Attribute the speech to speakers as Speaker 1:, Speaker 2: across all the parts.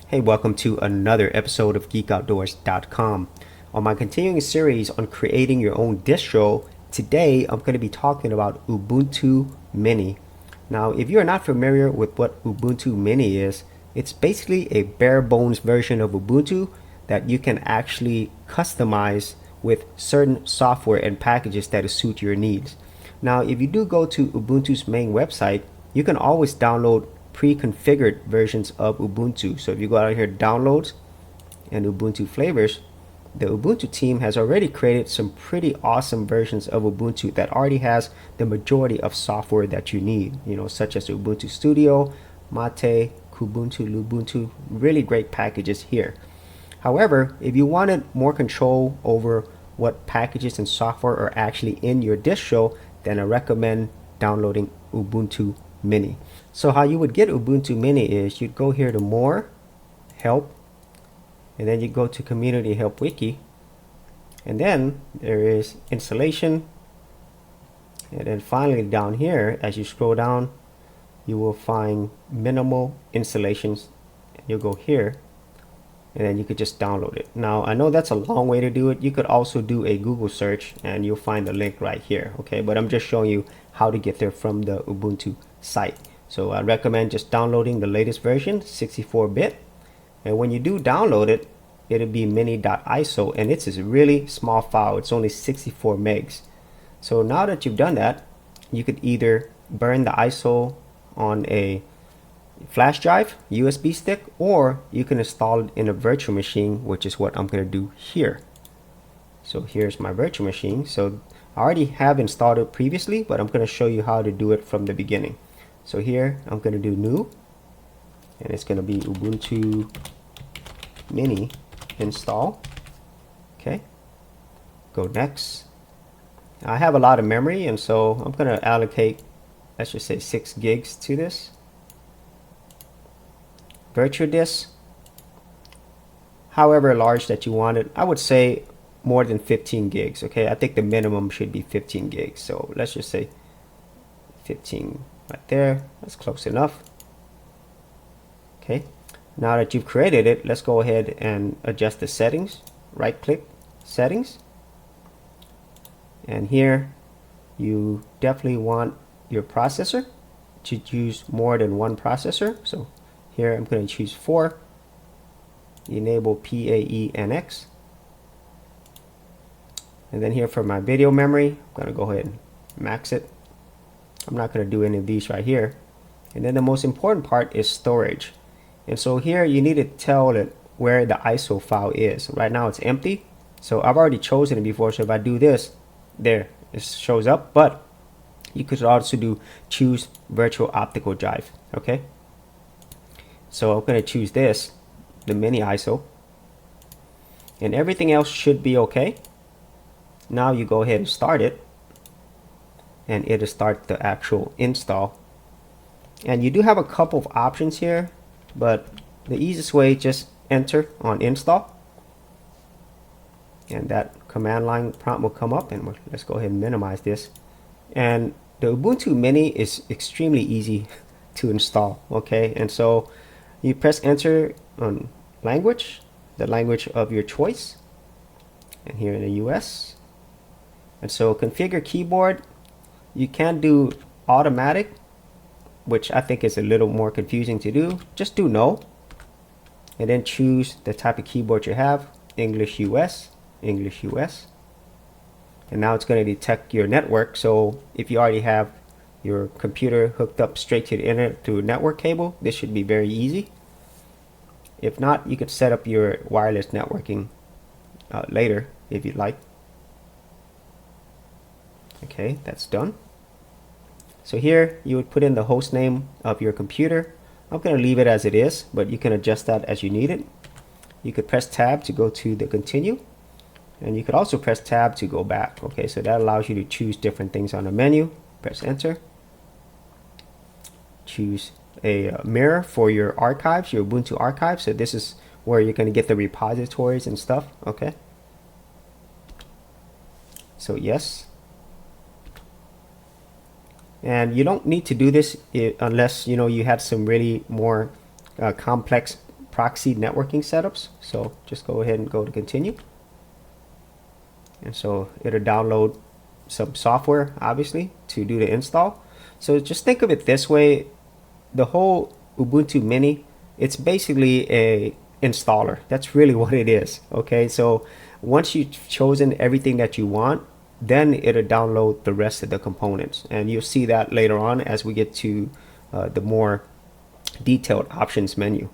Speaker 1: Hey, welcome to another episode of GeekOutdoors.com. On my continuing series on creating your own distro, today I'm going to be talking about Ubuntu Mini. Now, if you are not familiar with what Ubuntu Mini is, it's basically a bare bones version of Ubuntu that you can actually customize with certain software and packages that suit your needs. Now, if you do go to Ubuntu's main website, you can always download pre-configured versions of Ubuntu. So if you go out here, downloads and Ubuntu flavors, the Ubuntu team has already created some pretty awesome versions of Ubuntu that already has the majority of software that you need, such as Ubuntu Studio, Mate, Kubuntu, Lubuntu, really great packages here. However, if you wanted more control over what packages and software are actually in your distro, then I recommend downloading Ubuntu Mini. So how you would get Ubuntu Mini is you'd go here to More, Help, and then you go to Community Help Wiki, and then there is Installation, and then finally down here, as you scroll down, you will find Minimal Installations. You'll go here, and then you could just download it. Now, I know that's a long way to do it. You could also do a Google search, and you'll find the link right here, okay? But I'm just showing you how to get there from the Ubuntu site. So I recommend just downloading the latest version, 64-bit. And when you do download it, it'll be mini.iso, and it's a really small file. It's only 64 megs. So now that you've done that, you could either burn the ISO on a flash drive, USB stick, or you can install it in a virtual machine, which is what I'm going to do here. So here's my virtual machine. So I already have installed it previously, but I'm going to show you how to do it from the beginning. So here I'm going to do new, and it's going to be Ubuntu Mini install. Okay, go next. I have a lot of memory, and so I'm going to allocate, let's just say 6 gigs to this. Virtual disk, however large that you want it. I would say more than 15 gigs. Okay, I think the minimum should be 15 gigs. So let's just say 15 right there. That's close enough. Okay, now that you've created it, let's go ahead and adjust the settings. Right click, settings, and here you definitely want your processor to use more than one processor. So here I'm going to choose 4, enable PAE-NX, and then here for my video memory, I'm going to go ahead and max it. I'm not going to do any of these right here. And then the most important part is storage. And so here you need to tell it where the ISO file is. Right now it's empty, so I've already chosen it before. So if I do this, there it shows up. But you could also choose virtual optical drive. Okay, so I'm going to choose this, the mini ISO, and everything else should be okay. Now you go ahead and start it, and it'll start the actual install. And you do have a couple of options here, but the easiest way, just enter on install, and that command line prompt will come up. And let's go ahead and minimize this. And the Ubuntu Mini is extremely easy to install. Okay, and so you press enter on language, the language of your choice, and here in the US. And so configure keyboard, you can do automatic, which I think is a little more confusing to do. Just do no, and then choose the type of keyboard you have, English US, English US. And now it's going to detect your network. So if you already have your computer hooked up straight to the internet through a network cable, this should be very easy. If not, you could set up your wireless networking later if you'd like. Okay, that's done. So here you would put in the host name of your computer. I'm going to leave it as it is, but you can adjust that as you need it. You could press tab to go to the continue, and you could also press tab to go back. Okay, so that allows you to choose different things on the menu. Press enter. Choose a mirror for your archives, your Ubuntu archives. So this is where you're going to get the repositories and stuff. Okay, so yes. And you don't need to do this unless you had some really more complex proxy networking setups. So just go ahead and go to continue. And so it'll download some software, obviously, to do the install. So just think of it this way. The whole Ubuntu Mini, it's basically a installer. That's really what it is. Okay, so once you've chosen everything that you want, then it'll download the rest of the components, and you'll see that later on as we get to the more detailed options menu.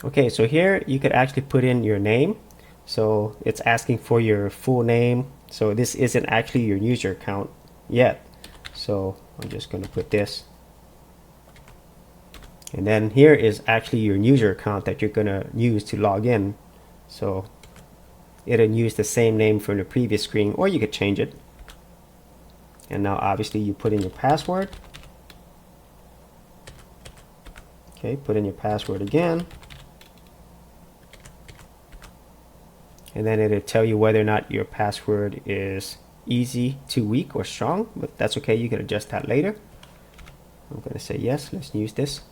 Speaker 1: Okay, so here you could actually put in your name. So it's asking for your full name. So this isn't actually your user account yet. So I'm just going to put this. And then here is actually your user account that you're going to use to log in. So it'll use the same name from the previous screen, or you could change it. And now obviously you put in your password. Okay, put in your password again. And then it'll tell you whether or not your password is easy, too weak, or strong, but that's okay. You can adjust that later. I'm going to say yes. Let's use this.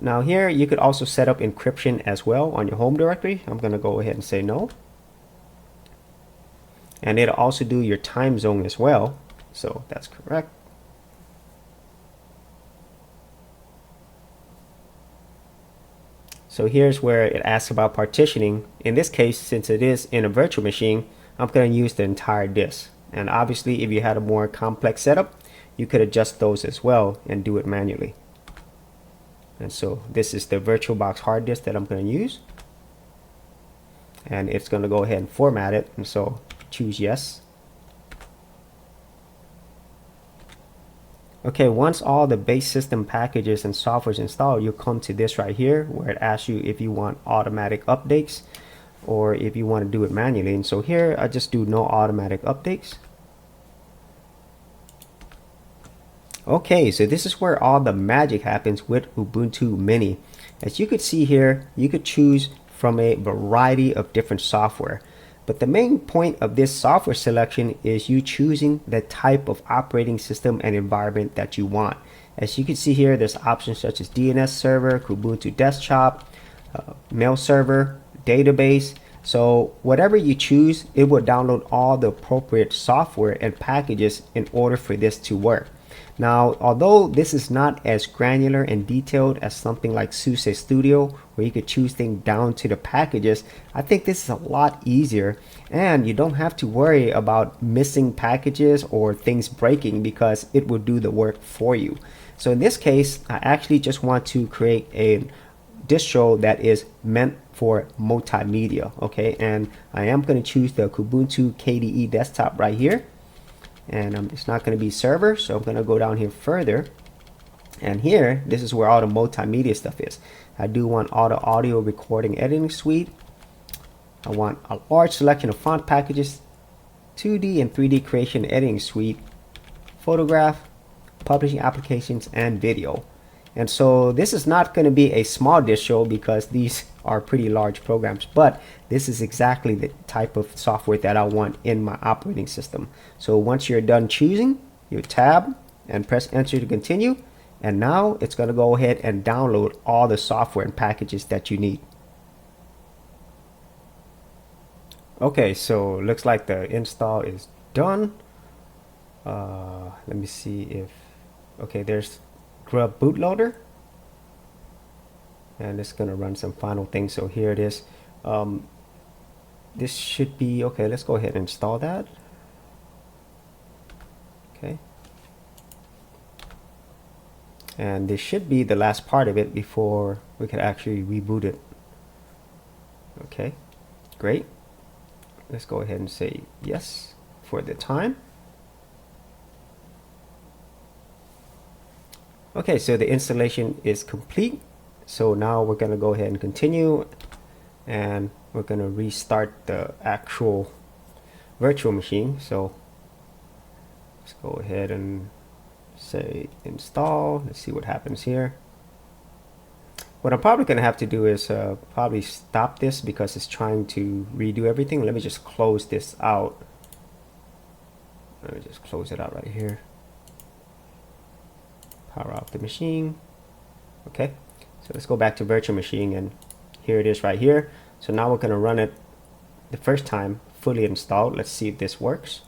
Speaker 1: Now here you could also set up encryption as well on your home directory. I'm going to go ahead and say no. And it'll also do your time zone as well. So that's correct. So here's where it asks about partitioning. In this case, since it is in a virtual machine, I'm going to use the entire disk. And obviously, if you had a more complex setup, you could adjust those as well and do it manually. And so this is the VirtualBox hard disk that I'm going to use. And it's going to go ahead and format it. And so choose yes. Okay, once all the base system packages and software is installed, you'll come to this right here where it asks you if you want automatic updates or if you want to do it manually. And so here I just do no automatic updates. Okay, so this is where all the magic happens with Ubuntu Mini. As you could see here, you could choose from a variety of different software. But the main point of this software selection is you choosing the type of operating system and environment that you want. As you can see here, there's options such as DNS server, Ubuntu desktop, mail server, database. So whatever you choose, it will download all the appropriate software and packages in order for this to work. Now, although this is not as granular and detailed as something like SUSE Studio, where you could choose things down to the packages, I think this is a lot easier, and you don't have to worry about missing packages or things breaking because it will do the work for you. So in this case, I actually just want to create a distro that is meant for multimedia, okay? And I am going to choose the Ubuntu KDE desktop right here. And it's not going to be server, so I'm going to go down here further, and here this is where all the multimedia stuff is. I do want all the audio recording editing suite. I want a large selection of font packages, 2D and 3D creation editing suite, photograph, publishing applications, and video. And so this is not going to be a small distro because these are pretty large programs, but this is exactly the type of software that I want in my operating system. So once you're done choosing, you tab and press enter to continue, and now it's going to go ahead and download all the software and packages that you need. Okay, so looks like the install is done. Let me see if, okay, there's Grub bootloader, and it's gonna run some final things. So here it is. This should be okay. Let's go ahead and install that. Okay, and this should be the last part of it before we can actually reboot it. Okay, great. Let's go ahead and say yes for the time. Okay, so the installation is complete. So now we're going to go ahead and continue, and we're going to restart the actual virtual machine. So let's go ahead and say install. Let's see what happens here. What I'm probably going to have to do is probably stop this because it's trying to redo everything. Let me just close this out. Let me just close it out right here. Power off the machine. Okay, so let's go back to virtual machine, and here it is right here. So now we're going to run it the first time fully installed. Let's see if this works.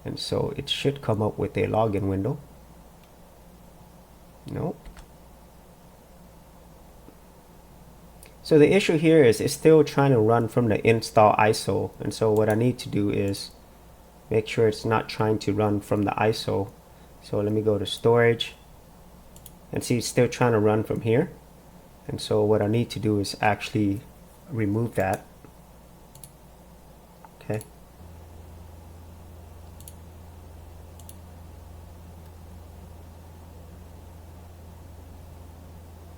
Speaker 1: And so it should come up with a login window. Nope. So the issue here is it's still trying to run from the install ISO, and so what I need to do is make sure it's not trying to run from the ISO. So let me go to storage, and see it's still trying to run from here. And so what I need to do is actually remove that. Okay.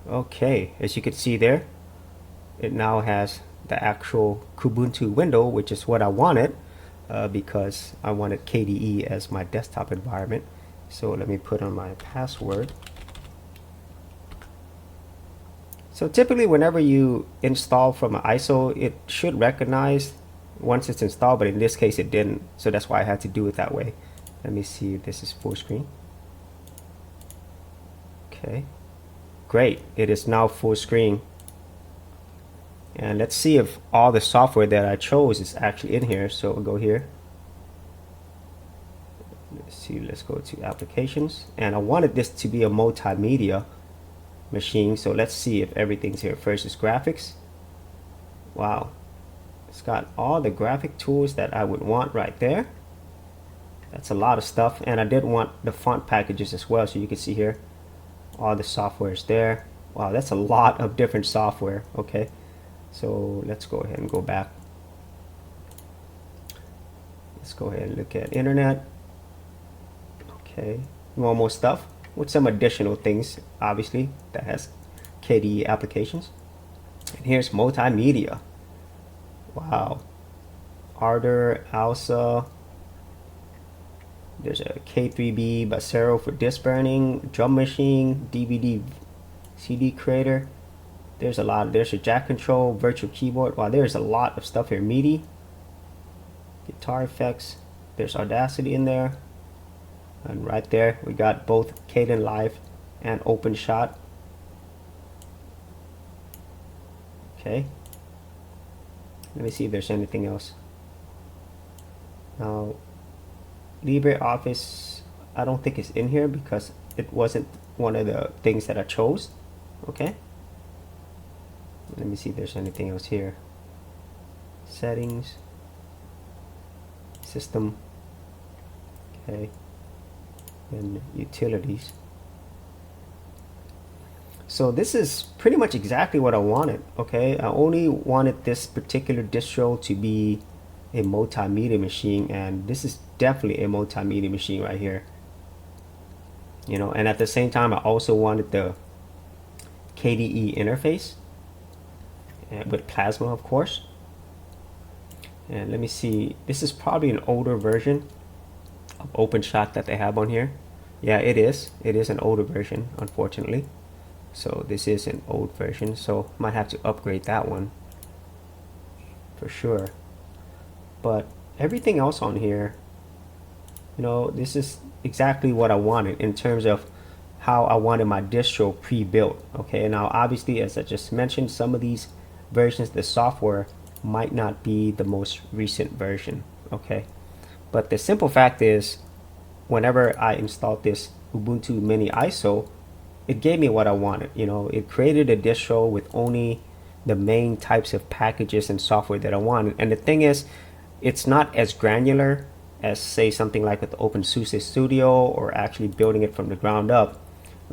Speaker 1: Okay, as you can see there, it now has the actual Ubuntu window, which is what I wanted, because I wanted KDE as my desktop environment. So let me put on my password. So typically whenever you install from an ISO, it should recognize once it's installed, but in this case it didn't. So that's why I had to do it that way. Let me see if this is full screen. Okay, great. It is now full screen. And let's see if all the software that I chose is actually in here. So we'll go here. Let's see, let's go to applications. And I wanted this to be a multimedia machine, so let's see if everything's here. First is graphics. Wow, it's got all the graphic tools that I would want right there. That's a lot of stuff, and I did want the font packages as well, so you can see here all the software is there. Wow, that's a lot of different software. Okay, so let's go ahead and go back. Let's go ahead and look at internet. Okay, normal stuff with some additional things, obviously, that has KDE applications. And here's multimedia. Wow. Ardor, ALSA. There's a K3B Basero for disk burning, drum machine, DVD, CD creator. There's a lot. There's a jack control, virtual keyboard. Wow, there's a lot of stuff here. MIDI, guitar effects. There's Audacity in there. And right there we got both Kdenlive and OpenShot. Okay, let me see if there's anything else. Now LibreOffice, I don't think it's in here because it wasn't one of the things that I chose. Okay, let me see if there's anything else here. Settings, system, okay, and utilities. So this is pretty much exactly what I wanted. Okay, I only wanted this particular distro to be a multimedia machine, and this is definitely a multimedia machine right here. You know, and at the same time I also wanted the KDE interface, and with Plasma, of course. And let me see, this is probably an older version of OpenShot that they have on here. Yeah, it is an older version, unfortunately. So this is an old version, so might have to upgrade that one for sure. But everything else on here, you know, this is exactly what I wanted in terms of how I wanted my distro pre-built. Okay, now obviously, as I just mentioned, some of these versions, the software might not be the most recent version. Okay, but the simple fact is, whenever I installed this Ubuntu Mini ISO, it gave me what I wanted. You know, it created a distro with only the main types of packages and software that I wanted. And the thing is, it's not as granular as, say, something like with OpenSUSE Studio or actually building it from the ground up,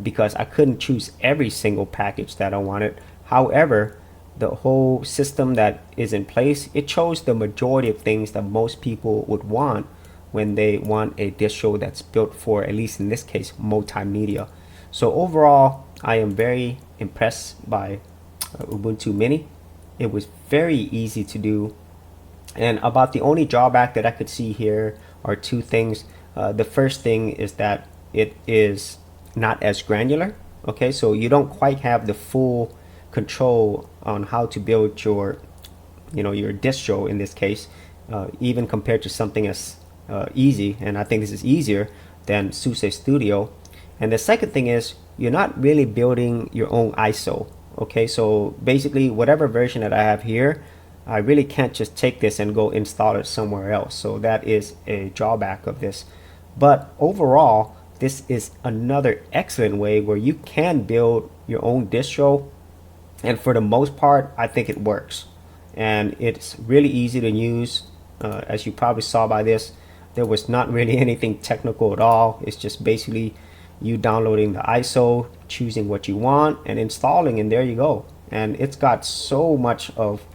Speaker 1: because I couldn't choose every single package that I wanted. However, the whole system that is in place, it chose the majority of things that most people would want when they want a distro that's built for, at least in this case, multimedia. So overall, I am very impressed by Ubuntu Mini. It was very easy to do. And about the only drawback that I could see here are two things. The first thing is that it is not as granular. Okay, so you don't quite have the full control on how to build your, you know, your distro in this case, even compared to something as easy. And I think this is easier than SUSE Studio. And the second thing is, you're not really building your own ISO. Okay, so basically whatever version that I have here, I really can't just take this and go install it somewhere else. So that is a drawback of this. But overall, this is another excellent way where you can build your own distro. And for the most part, I think it works. And it's really easy to use. As you probably saw by this, there was not really anything technical at all. It's just basically you downloading the ISO, choosing what you want, and installing, and there you go. And it's got so much of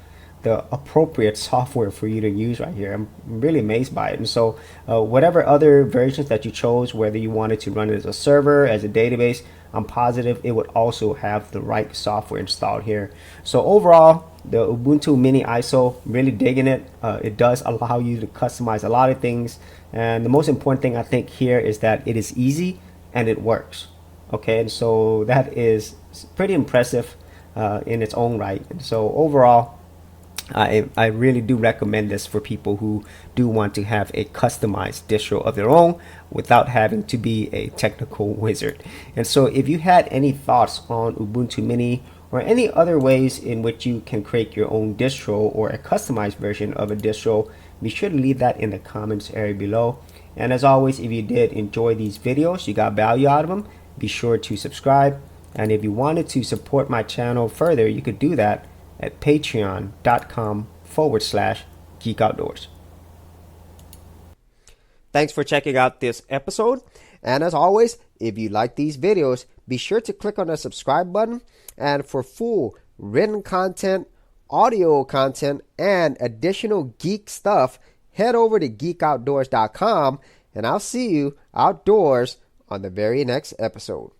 Speaker 1: the appropriate software for you to use right here. I'm really amazed by it. And so whatever other versions that you chose, whether you wanted to run it as a server, as a database, I'm positive it would also have the right software installed here. So overall, the Ubuntu Mini ISO, really digging it. It does allow you to customize a lot of things. And the most important thing I think here is that it is easy and it works. Okay, and so that is pretty impressive in its own right. And so overall, I really do recommend this for people who do want to have a customized distro of their own without having to be a technical wizard. And so if you had any thoughts on Ubuntu Mini or any other ways in which you can create your own distro or a customized version of a distro, be sure to leave that in the comments area below. And as always, if you did enjoy these videos, you got value out of them, be sure to subscribe. And if you wanted to support my channel further, you could do that at patreon.com/Geek Outdoors. Thanks for checking out this episode. And as always, if you like these videos, be sure to click on the subscribe button. And for full written content, audio content, and additional geek stuff, head over to geekoutdoors.com. And I'll see you outdoors on the very next episode.